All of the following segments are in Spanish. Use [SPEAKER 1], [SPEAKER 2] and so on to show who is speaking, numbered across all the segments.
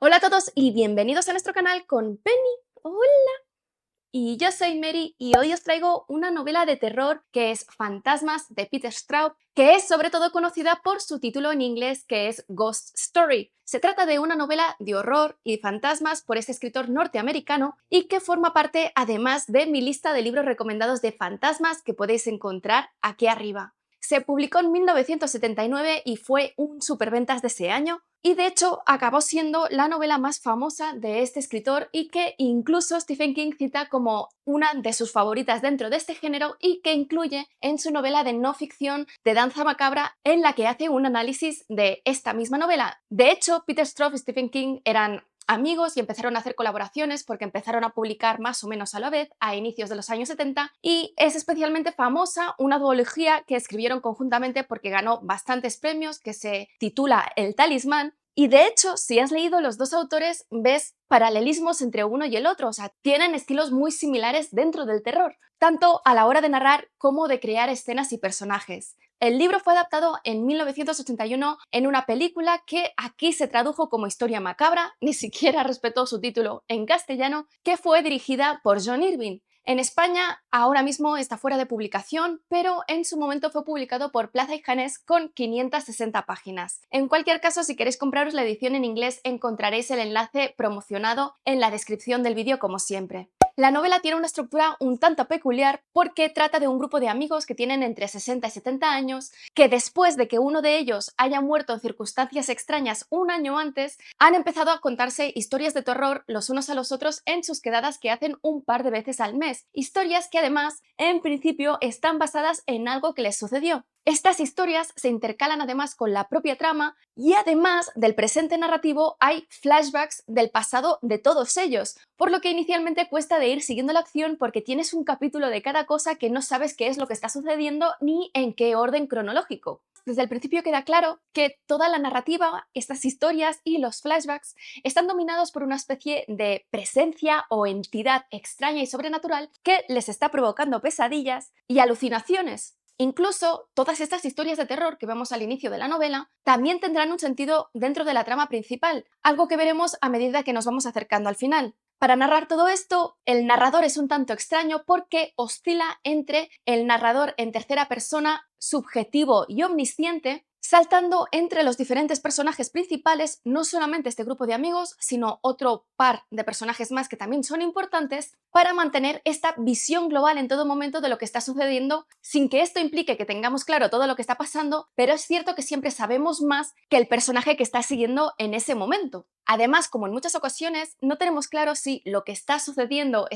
[SPEAKER 1] Hola a todos y bienvenidos a nuestro canal con Penny. Hola. Y yo soy Mary y hoy os traigo una novela de terror que es Fantasmas de Peter Straub, que es sobre todo conocida por su título en inglés que es Ghost Story. Se trata de una novela de horror y fantasmas por este escritor norteamericano y que forma parte además de mi lista de libros recomendados de fantasmas que podéis encontrar aquí arriba. Se publicó en 1979 y fue un superventas de ese año, y de hecho acabó siendo la novela más famosa de este escritor y que incluso Stephen King cita como una de sus favoritas dentro de este género y que incluye en su novela de no ficción de Danza Macabra, en la que hace un análisis de esta misma novela. De hecho, Peter Straub y Stephen King eran amigos y empezaron a hacer colaboraciones porque empezaron a publicar más o menos a la vez a inicios de los años 70, y es especialmente famosa una duología que escribieron conjuntamente porque ganó bastantes premios, que se titula El Talismán. Y de hecho, si has leído los dos autores, ves paralelismos entre uno y el otro, o sea, tienen estilos muy similares dentro del terror, tanto a la hora de narrar como de crear escenas y personajes. El libro fue adaptado en 1981 en una película que aquí se tradujo como Historia Macabra, ni siquiera respetó su título en castellano, que fue dirigida por John Irving. En España ahora mismo está fuera de publicación, pero en su momento fue publicado por Plaza y Janés con 560 páginas. En cualquier caso, si queréis compraros la edición en inglés, encontraréis el enlace promocionado en la descripción del vídeo como siempre. La novela tiene una estructura un tanto peculiar porque trata de un grupo de amigos que tienen entre 60 y 70 años, que después de que uno de ellos haya muerto en circunstancias extrañas un año antes, han empezado a contarse historias de terror los unos a los otros en sus quedadas que hacen un par de veces al mes. Historias que además, en principio, están basadas en algo que les sucedió. Estas historias se intercalan además con la propia trama y además del presente narrativo hay flashbacks del pasado de todos ellos, por lo que inicialmente cuesta de ir siguiendo la acción porque tienes un capítulo de cada cosa que no sabes qué es lo que está sucediendo ni en qué orden cronológico. Desde el principio queda claro que toda la narrativa, estas historias y los flashbacks están dominados por una especie de presencia o entidad extraña y sobrenatural que les está provocando pesadillas y alucinaciones. Incluso todas estas historias de terror que vemos al inicio de la novela también tendrán un sentido dentro de la trama principal, algo que veremos a medida que nos vamos acercando al final. Para narrar todo esto, el narrador es un tanto extraño porque oscila entre el narrador en tercera persona, subjetivo y omnisciente, saltando entre los diferentes personajes principales, no solamente este grupo de amigos, sino otro par de personajes más que también son importantes, para mantener esta visión global en todo momento de lo que está sucediendo, sin que esto implique que tengamos claro todo lo que está pasando, pero es cierto que siempre sabemos más que el personaje que está siguiendo en ese momento. Además, como en muchas ocasiones, no tenemos claro si lo que está sucediendo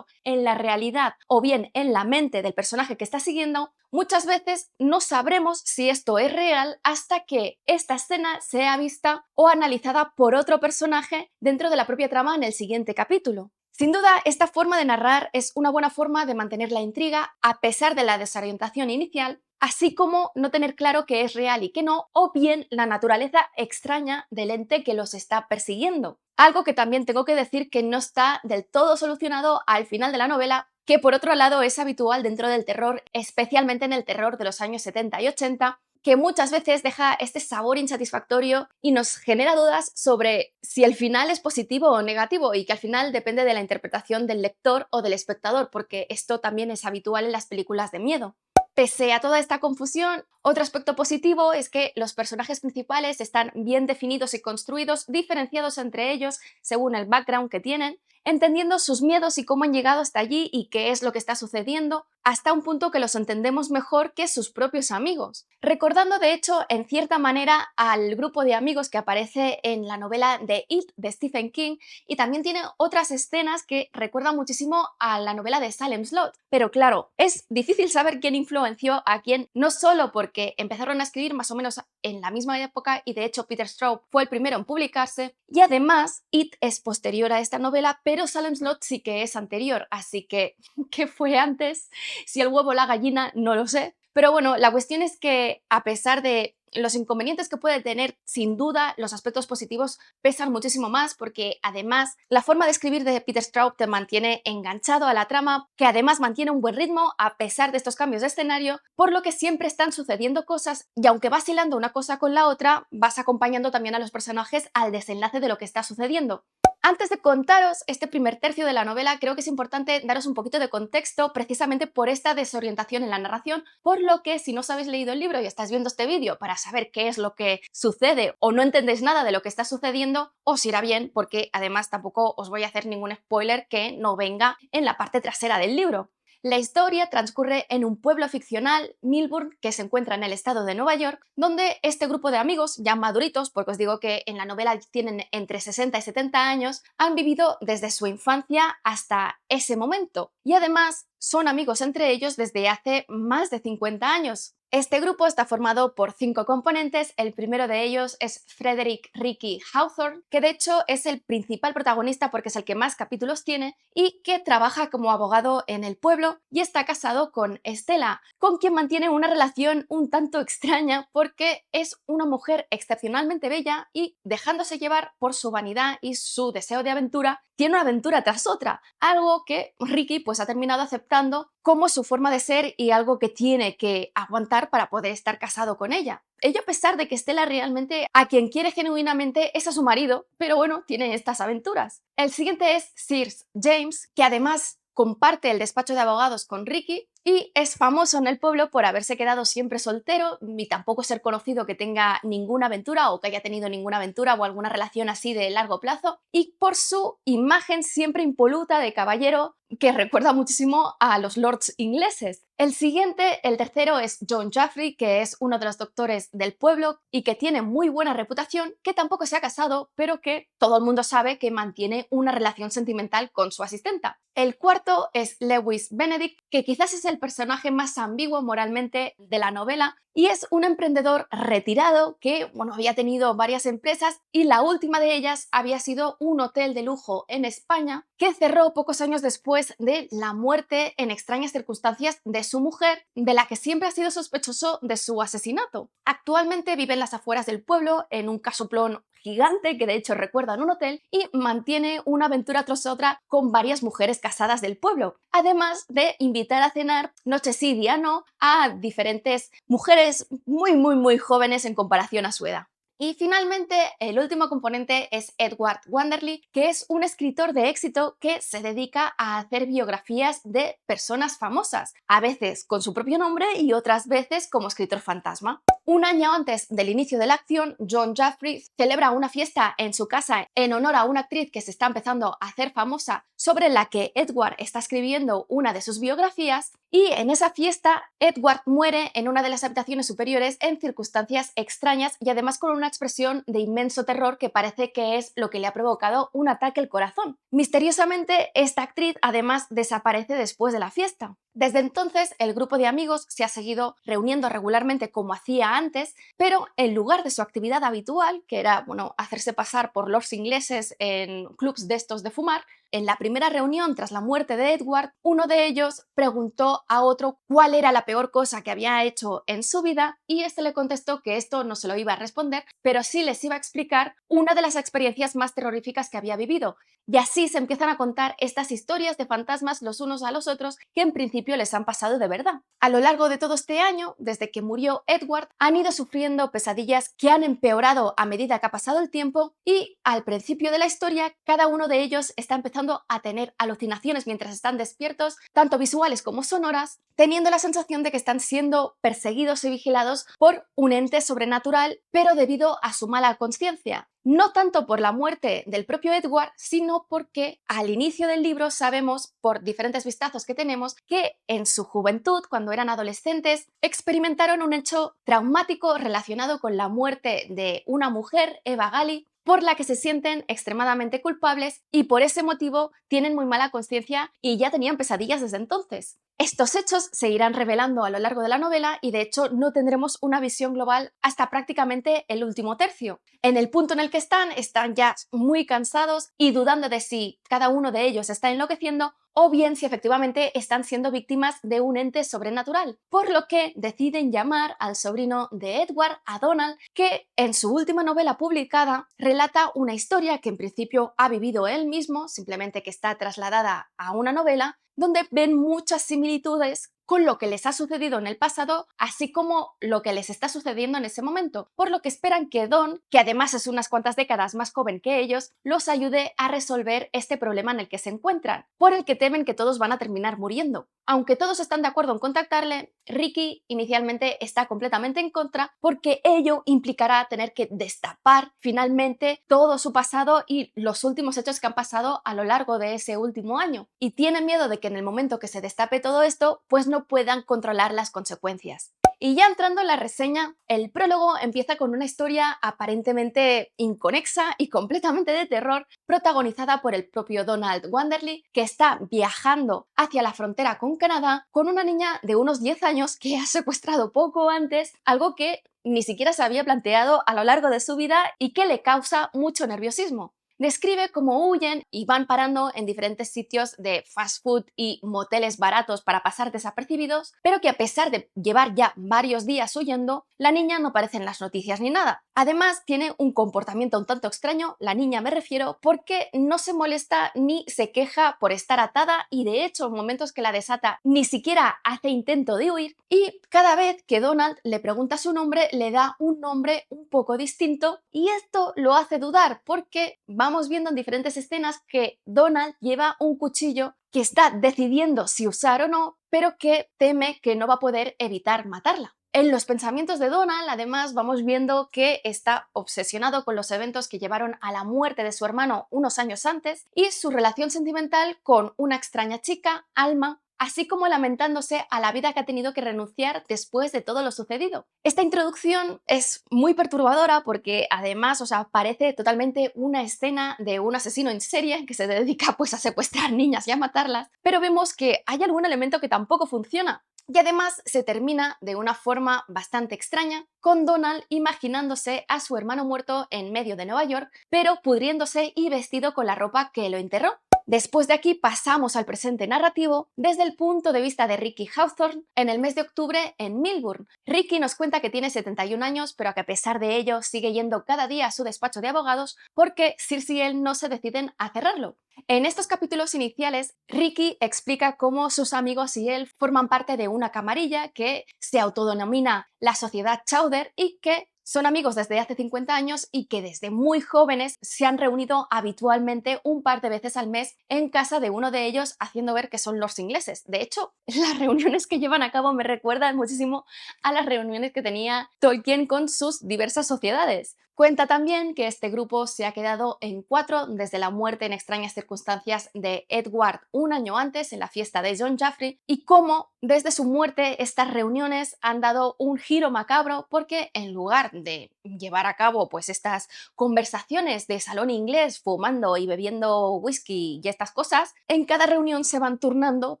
[SPEAKER 1] en la realidad o bien en la mente del personaje que está siguiendo. Muchas veces no sabremos si esto es real hasta que esta escena sea vista o analizada por otro personaje dentro de la propia trama en el siguiente capítulo. Sin duda, esta forma de narrar es una buena forma de mantener la intriga a pesar de la desorientación inicial, así como no tener claro qué es real y qué no, o bien la naturaleza extraña del ente que los está persiguiendo. Algo que también tengo que decir que no está del todo solucionado al final de la novela, que por otro lado es habitual dentro del terror, especialmente en el terror de los años 70 y 80, que muchas veces deja este sabor insatisfactorio y nos genera dudas sobre si el final es positivo o negativo, y que al final depende de la interpretación del lector o del espectador, porque esto también es habitual en las películas de miedo. Pese a toda esta confusión, otro aspecto positivo es que los personajes principales están bien definidos y construidos, diferenciados entre ellos según el background que tienen, entendiendo sus miedos y cómo han llegado hasta allí y qué es lo que está sucediendo, hasta un punto que los entendemos mejor que sus propios amigos. Recordando de hecho en cierta manera al grupo de amigos que aparece en la novela de It de Stephen King, y también tiene otras escenas que recuerdan muchísimo a la novela de Salem Slot. Pero claro, es difícil saber quién influenció a quién, no solo porque empezaron a escribir más o menos en la misma época y de hecho Peter Straub fue el primero en publicarse, y además It es posterior a esta novela, pero Salem Slot sí que es anterior, así que ¿qué fue antes? Si el huevo o la gallina, no lo sé. Pero bueno, la cuestión es que a pesar de los inconvenientes que puede tener, sin duda, los aspectos positivos pesan muchísimo más porque además la forma de escribir de Peter Straub te mantiene enganchado a la trama, que además mantiene un buen ritmo a pesar de estos cambios de escenario, por lo que siempre están sucediendo cosas y aunque vas hilando una cosa con la otra, vas acompañando también a los personajes al desenlace de lo que está sucediendo. Antes de contaros este primer tercio de la novela, creo que es importante daros un poquito de contexto precisamente por esta desorientación en la narración, por lo que si no os habéis leído el libro y estáis viendo este vídeo para saber qué es lo que sucede o no entendéis nada de lo que está sucediendo, os irá bien porque además tampoco os voy a hacer ningún spoiler que no venga en la parte trasera del libro. La historia transcurre en un pueblo ficcional, Millburn, que se encuentra en el estado de Nueva York, donde este grupo de amigos, ya maduritos, porque os digo que en la novela tienen entre 60 y 70 años, han vivido desde su infancia hasta ese momento. Y además son amigos entre ellos desde hace más de 50 años. Este grupo está formado por 5 componentes, el primero de ellos es Frederick Ricky Hawthorne, que de hecho es el principal protagonista porque es el que más capítulos tiene y que trabaja como abogado en el pueblo y está casado con Estela, con quien mantiene una relación un tanto extraña porque es una mujer excepcionalmente bella y dejándose llevar por su vanidad y su deseo de aventura, tiene una aventura tras otra, algo que Ricky pues ha terminado aceptando como su forma de ser y algo que tiene que aguantar para poder estar casado con ella. Ello a pesar de que Stella realmente a quien quiere genuinamente es a su marido, pero bueno, tiene estas aventuras. El siguiente es Sears James, que además comparte el despacho de abogados con Ricky y es famoso en el pueblo por haberse quedado siempre soltero y tampoco ser conocido que tenga ninguna aventura o que haya tenido ninguna aventura o alguna relación así de largo plazo y por su imagen siempre impoluta de caballero que recuerda muchísimo a los lords ingleses. El siguiente, el tercero, es John Jaffrey, que es uno de los doctores del pueblo y que tiene muy buena reputación, que tampoco se ha casado, pero que todo el mundo sabe que mantiene una relación sentimental con su asistenta. El cuarto es Lewis Benedict, que quizás es el personaje más ambiguo moralmente de la novela y es un emprendedor retirado que, bueno, había tenido varias empresas y la última de ellas había sido un hotel de lujo en España que cerró pocos años después de la muerte en extrañas circunstancias de su mujer, de la que siempre ha sido sospechoso de su asesinato. Actualmente vive en las afueras del pueblo, en un casoplón gigante que de hecho recuerda en un hotel y mantiene una aventura tras otra con varias mujeres casadas del pueblo, además de invitar a cenar, noche sí, día no, a diferentes mujeres muy jóvenes en comparación a su edad. Y finalmente, el último componente es Edward Wanderley, que es un escritor de éxito que se dedica a hacer biografías de personas famosas, a veces con su propio nombre y otras veces como escritor fantasma. Un año antes del inicio de la acción, John Jaffrey celebra una fiesta en su casa en honor a una actriz que se está empezando a hacer famosa, sobre la que Edward está escribiendo una de sus biografías, y en esa fiesta Edward muere en una de las habitaciones superiores en circunstancias extrañas y además con una expresión de inmenso terror que parece que es lo que le ha provocado un ataque al corazón. Misteriosamente, esta actriz además desaparece después de la fiesta. Desde entonces, el grupo de amigos se ha seguido reuniendo regularmente como hacía antes, pero en lugar de su actividad habitual, que era, bueno, hacerse pasar por lords ingleses en clubs de estos de fumar, en la primera reunión tras la muerte de Edward, uno de ellos preguntó a otro cuál era la peor cosa que había hecho en su vida y este le contestó que esto no se lo iba a responder, pero sí les iba a explicar una de las experiencias más terroríficas que había vivido. Y así se empiezan a contar estas historias de fantasmas los unos a los otros que en principio les han pasado de verdad. A lo largo de todo este año, desde que murió Edward, han ido sufriendo pesadillas que han empeorado a medida que ha pasado el tiempo y al principio de la historia cada uno de ellos está empezando a tener alucinaciones mientras están despiertos, tanto visuales como sonoras, teniendo la sensación de que están siendo perseguidos y vigilados por un ente sobrenatural, pero debido a su mala conciencia. No tanto por la muerte del propio Edward, sino porque al inicio del libro sabemos, por diferentes vistazos que tenemos, que en su juventud, cuando eran adolescentes, experimentaron un hecho traumático relacionado con la muerte de una mujer, Eva Gali, por la que se sienten extremadamente culpables y por ese motivo tienen muy mala conciencia y ya tenían pesadillas desde entonces. Estos hechos se irán revelando a lo largo de la novela y de hecho no tendremos una visión global hasta prácticamente el último tercio. En el punto en el que están ya muy cansados y dudando de si cada uno de ellos está enloqueciendo o bien si efectivamente están siendo víctimas de un ente sobrenatural, por lo que deciden llamar al sobrino de Edward, a Donald, que en su última novela publicada relata una historia que en principio ha vivido él mismo, simplemente que está trasladada a una novela, donde ven muchas similitudes con lo que les ha sucedido en el pasado, así como lo que les está sucediendo en ese momento, por lo que esperan que Don, que además es unas cuantas décadas más joven que ellos, los ayude a resolver este problema en el que se encuentran, por el que temen que todos van a terminar muriendo. Aunque todos están de acuerdo en contactarle, Ricky inicialmente está completamente en contra porque ello implicará tener que destapar finalmente todo su pasado y los últimos hechos que han pasado a lo largo de ese último año. Y tiene miedo de que en el momento que se destape todo esto, pues no puedan controlar las consecuencias. Y ya entrando en la reseña, el prólogo empieza con una historia aparentemente inconexa y completamente de terror, protagonizada por el propio Donald Wanderley, que está viajando hacia la frontera con Canadá con una niña de unos 10 años que ha secuestrado poco antes, algo que ni siquiera se había planteado a lo largo de su vida y que le causa mucho nerviosismo. Describe cómo huyen y van parando en diferentes sitios de fast food y moteles baratos para pasar desapercibidos, pero que a pesar de llevar ya varios días huyendo, la niña no aparece en las noticias ni nada. Además, tiene un comportamiento un tanto extraño, la niña me refiero, porque no se molesta ni se queja por estar atada y de hecho en momentos que la desata ni siquiera hace intento de huir, y cada vez que Donald le pregunta su nombre le da un nombre un poco distinto y esto lo hace dudar porque vamos viendo en diferentes escenas que Donald lleva un cuchillo que está decidiendo si usar o no, pero que teme que no va a poder evitar matarla. En los pensamientos de Donald, además, vamos viendo que está obsesionado con los eventos que llevaron a la muerte de su hermano unos años antes y su relación sentimental con una extraña chica, Alma, así como lamentándose a la vida que ha tenido que renunciar después de todo lo sucedido. Esta introducción es muy perturbadora porque además, parece totalmente una escena de un asesino en serie que se dedica pues a secuestrar niñas y a matarlas, pero vemos que hay algún elemento que tampoco funciona. Y además se termina de una forma bastante extraña, con Donald imaginándose a su hermano muerto en medio de Nueva York, pero pudriéndose y vestido con la ropa que lo enterró. Después de aquí pasamos al presente narrativo desde el punto de vista de Ricky Hawthorne en el mes de octubre en Melbourne. Ricky nos cuenta que tiene 71 años, pero que a pesar de ello sigue yendo cada día a su despacho de abogados porque Circe y él no se deciden a cerrarlo. En estos capítulos iniciales, Ricky explica cómo sus amigos y él forman parte de una camarilla que se autodenomina la Sociedad Chowder y que son amigos desde hace 50 años y que desde muy jóvenes se han reunido habitualmente un par de veces al mes en casa de uno de ellos haciendo ver que son los ingleses. De hecho, las reuniones que llevan a cabo me recuerdan muchísimo a las reuniones que tenía Tolkien con sus diversas sociedades. Cuenta también que este grupo se ha quedado en 4 desde la muerte en extrañas circunstancias de Edward un año antes en la fiesta de John Jaffrey y cómo desde su muerte estas reuniones han dado un giro macabro porque en lugar de llevar a cabo pues estas conversaciones de salón inglés fumando y bebiendo whisky y estas cosas, en cada reunión se van turnando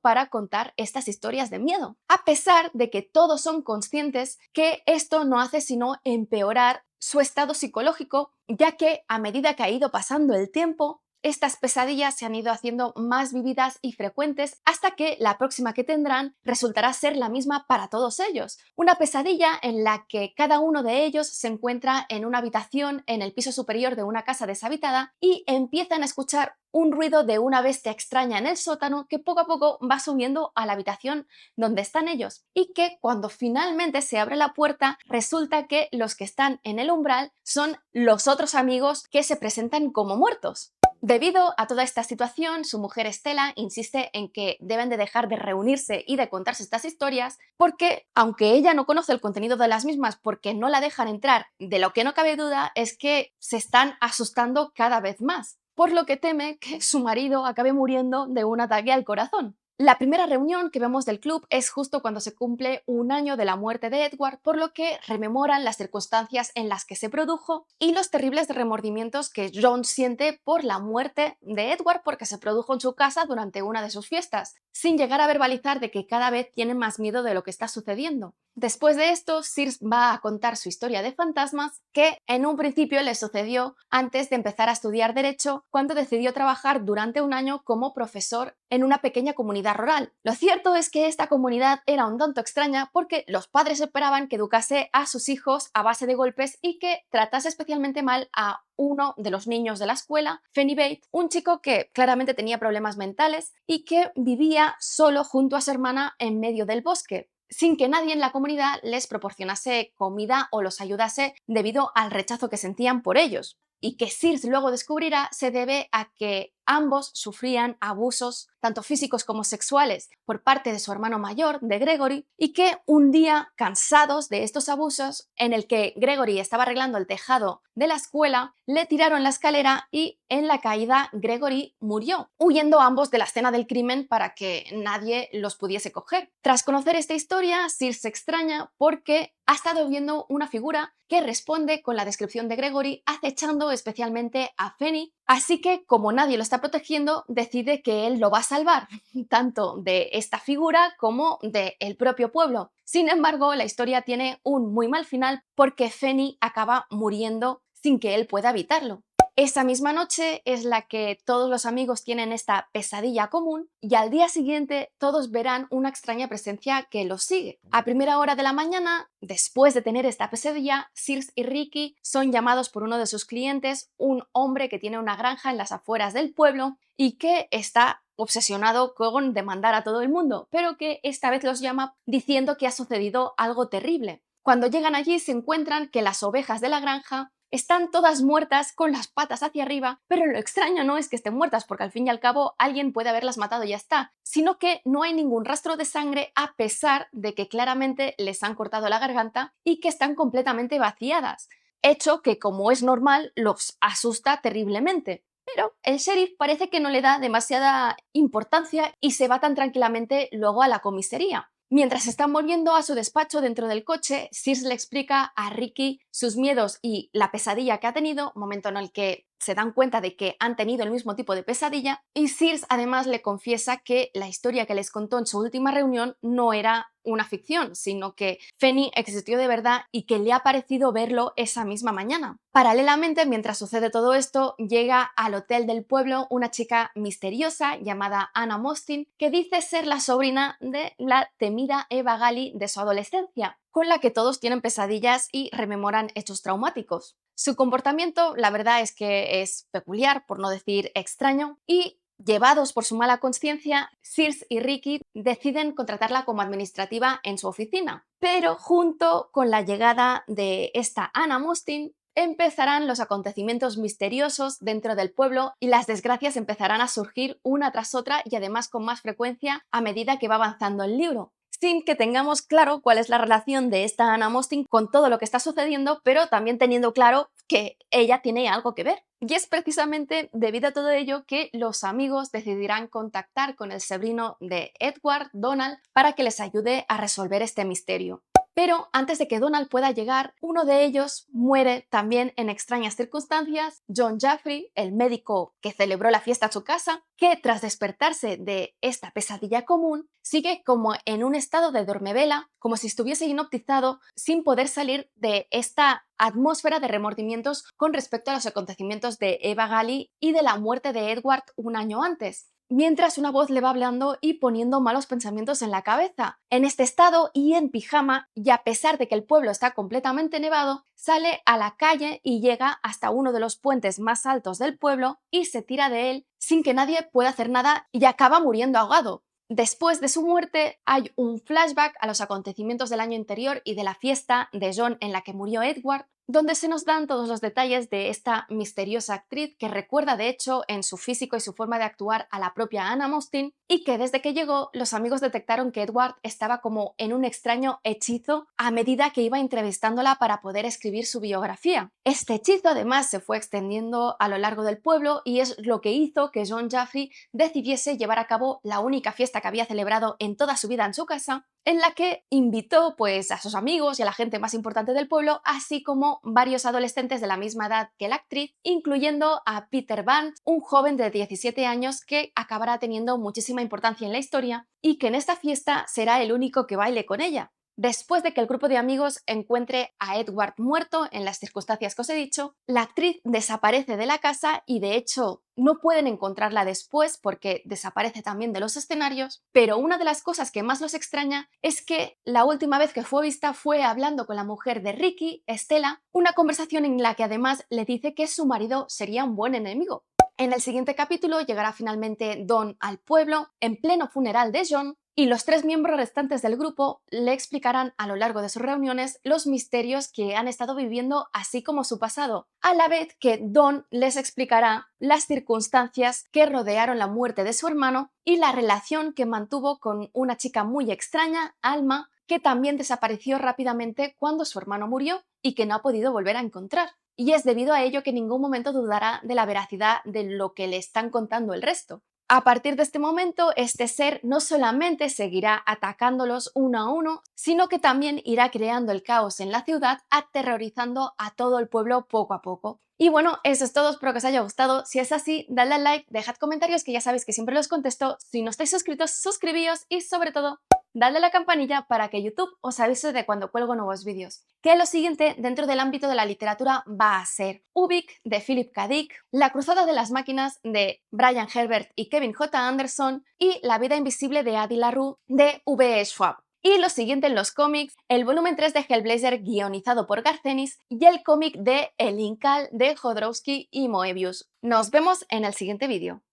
[SPEAKER 1] para contar estas historias de miedo, a pesar de que todos son conscientes que esto no hace sino empeorar su estado psicológico, ya que a medida que ha ido pasando el tiempo, estas pesadillas se han ido haciendo más vividas y frecuentes hasta que la próxima que tendrán resultará ser la misma para todos ellos. Una pesadilla en la que cada uno de ellos se encuentra en una habitación en el piso superior de una casa deshabitada y empiezan a escuchar un ruido de una bestia extraña en el sótano que poco a poco va subiendo a la habitación donde están ellos y que cuando finalmente se abre la puerta resulta que los que están en el umbral son los otros amigos que se presentan como muertos. Debido a toda esta situación, su mujer Estela insiste en que deben de dejar de reunirse y de contarse estas historias porque, aunque ella no conoce el contenido de las mismas porque no la dejan entrar, de lo que no cabe duda es que se están asustando cada vez más, por lo que teme que su marido acabe muriendo de un ataque al corazón. La primera reunión que vemos del club es justo cuando se cumple un año de la muerte de Edward, por lo que rememoran las circunstancias en las que se produjo y los terribles remordimientos que John siente por la muerte de Edward porque se produjo en su casa durante una de sus fiestas, sin llegar a verbalizar de que cada vez tiene más miedo de lo que está sucediendo. Después de esto, Sears va a contar su historia de fantasmas, que en un principio le sucedió antes de empezar a estudiar Derecho, cuando decidió trabajar durante un año como profesor en una pequeña comunidad rural. Lo cierto es que esta comunidad era un tanto extraña porque los padres esperaban que educase a sus hijos a base de golpes y que tratase especialmente mal a uno de los niños de la escuela, Fanny Bate, un chico que claramente tenía problemas mentales y que vivía solo junto a su hermana en medio del bosque, sin que nadie en la comunidad les proporcionase comida o los ayudase debido al rechazo que sentían por ellos. Y que Sears luego descubrirá se debe a que ambos sufrían abusos tanto físicos como sexuales por parte de su hermano mayor, de Gregory, y que un día, cansados de estos abusos, en el que Gregory estaba arreglando el tejado de la escuela, le tiraron la escalera y en la caída Gregory murió, huyendo ambos de la escena del crimen para que nadie los pudiese coger. Tras conocer esta historia, Sears se extraña porque ha estado viendo una figura que responde con la descripción de Gregory, acechando especialmente a Fanny. Así que, como nadie lo está protegiendo, decide que él lo va a salvar, tanto de esta figura como del propio pueblo. Sin embargo, la historia tiene un muy mal final porque Fanny acaba muriendo sin que él pueda evitarlo. Esa misma noche es la que todos los amigos tienen esta pesadilla común y al día siguiente todos verán una extraña presencia que los sigue. A primera hora de la mañana, después de tener esta pesadilla, Sears y Ricky son llamados por uno de sus clientes, un hombre que tiene una granja en las afueras del pueblo y que está obsesionado con demandar a todo el mundo, pero que esta vez los llama diciendo que ha sucedido algo terrible. Cuando llegan allí se encuentran que las ovejas de la granja están todas muertas con las patas hacia arriba, pero lo extraño no es que estén muertas, porque al fin y al cabo alguien puede haberlas matado y ya está, sino que no hay ningún rastro de sangre a pesar de que claramente les han cortado la garganta y que están completamente vaciadas, hecho que, como es normal, los asusta terriblemente. Pero el sheriff parece que no le da demasiada importancia y se va tan tranquilamente luego a la comisaría. Mientras están volviendo a su despacho dentro del coche, Sears le explica a Ricky sus miedos y la pesadilla que ha tenido, momento en el que se dan cuenta de que han tenido el mismo tipo de pesadilla, y Sears además le confiesa que la historia que les contó en su última reunión no era una ficción, sino que Fanny existió de verdad y que le ha parecido verlo esa misma mañana. Paralelamente, mientras sucede todo esto, llega al hotel del pueblo una chica misteriosa llamada Anna Mostyn, que dice ser la sobrina de la temida Eva Galley de su adolescencia, con la que todos tienen pesadillas y rememoran hechos traumáticos. Su comportamiento, la verdad es que es peculiar, por no decir extraño, y llevados por su mala conciencia, Sears y Ricky deciden contratarla como administrativa en su oficina. Pero junto con la llegada de esta Anna Mostyn, empezarán los acontecimientos misteriosos dentro del pueblo y las desgracias empezarán a surgir una tras otra y además con más frecuencia a medida que va avanzando el libro, sin que tengamos claro cuál es la relación de esta Anna Mostyn con todo lo que está sucediendo, pero también teniendo claro que ella tiene algo que ver. Y es precisamente debido a todo ello que los amigos decidirán contactar con el sobrino de Edward, Donald, para que les ayude a resolver este misterio. Pero antes de que Donald pueda llegar, uno de ellos muere también en extrañas circunstancias, John Jaffrey, el médico que celebró la fiesta en su casa, que tras despertarse de esta pesadilla común, sigue como en un estado de dormevela, como si estuviese hipnotizado, sin poder salir de esta atmósfera de remordimientos con respecto a los acontecimientos de Eva Galley y de la muerte de Edward un año antes, mientras una voz le va hablando y poniendo malos pensamientos en la cabeza. En este estado y en pijama, y a pesar de que el pueblo está completamente nevado, sale a la calle y llega hasta uno de los puentes más altos del pueblo y se tira de él sin que nadie pueda hacer nada y acaba muriendo ahogado. Después de su muerte hay un flashback a los acontecimientos del año anterior y de la fiesta de John en la que murió Edward, donde se nos dan todos los detalles de esta misteriosa actriz que recuerda de hecho en su físico y su forma de actuar a la propia Anne Austen, y que desde que llegó los amigos detectaron que Edward estaba como en un extraño hechizo a medida que iba entrevistándola para poder escribir su biografía. Este hechizo además se fue extendiendo a lo largo del pueblo y es lo que hizo que John Jaffrey decidiese llevar a cabo la única fiesta que había celebrado en toda su vida en su casa, en la que invitó pues a sus amigos y a la gente más importante del pueblo, así como varios adolescentes de la misma edad que la actriz, incluyendo a Peter Banks, un joven de 17 años que acabará teniendo muchísima importancia en la historia y que en esta fiesta será el único que baile con ella. Después de que el grupo de amigos encuentre a Edward muerto en las circunstancias que os he dicho, la actriz desaparece de la casa y de hecho no pueden encontrarla después porque desaparece también de los escenarios, pero una de las cosas que más los extraña es que la última vez que fue vista fue hablando con la mujer de Ricky, Estela, una conversación en la que además le dice que su marido sería un buen enemigo. En el siguiente capítulo llegará finalmente Don al pueblo en pleno funeral de John y los 3 miembros restantes del grupo le explicarán a lo largo de sus reuniones los misterios que han estado viviendo así como su pasado, a la vez que Don les explicará las circunstancias que rodearon la muerte de su hermano y la relación que mantuvo con una chica muy extraña, Alma, que también desapareció rápidamente cuando su hermano murió y que no ha podido volver a encontrar. Y es debido a ello que en ningún momento dudará de la veracidad de lo que le están contando el resto. A partir de este momento, este ser no solamente seguirá atacándolos uno a uno, sino que también irá creando el caos en la ciudad, aterrorizando a todo el pueblo poco a poco. Y bueno, eso es todo, espero que os haya gustado. Si es así, dadle al like, dejad comentarios que ya sabéis que siempre los contesto. Si no estáis suscritos, suscribíos y sobre todo, dadle a la campanilla para que YouTube os avise de cuando cuelgo nuevos vídeos. Que lo siguiente dentro del ámbito de la literatura va a ser Ubik de Philip K. Dick, La cruzada de las máquinas de Brian Herbert y Kevin J. Anderson y La vida invisible de Addie LaRue de V. E. Schwab. Y lo siguiente en los cómics, el volumen 3 de Hellblazer guionizado por Garth Ennis y el cómic de El Incal de Jodorowsky y Moebius. Nos vemos en el siguiente vídeo.